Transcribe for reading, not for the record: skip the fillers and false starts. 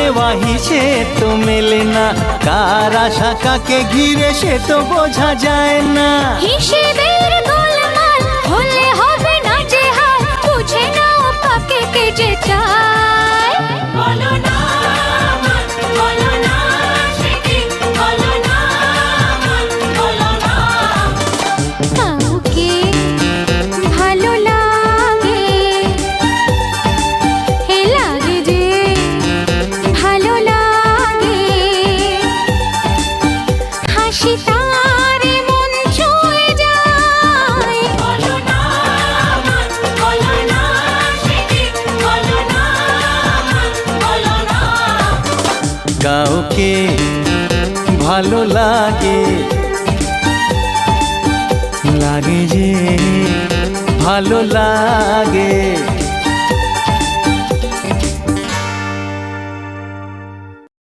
নেওয়া হিসেব তো মেলে না, কার আশা কাকে ঘিরে সে তো বোঝা যায় না। হিসেবের গোলমাল হলে হবে না যে হাল, বুঝে নাও কাকে কে যে চায়। বলো না বলো না সে কি, বলো না বলো না। কাউকে ভালো লাগে, হে লাগে যে ভালো লাগে, হাসি তার মন ছুঁয়ে যায়। বলো না বলো না সে কি, বলো না বলো না। কাউকে ভালো লাগে, লাগে যে ভালো লাগে।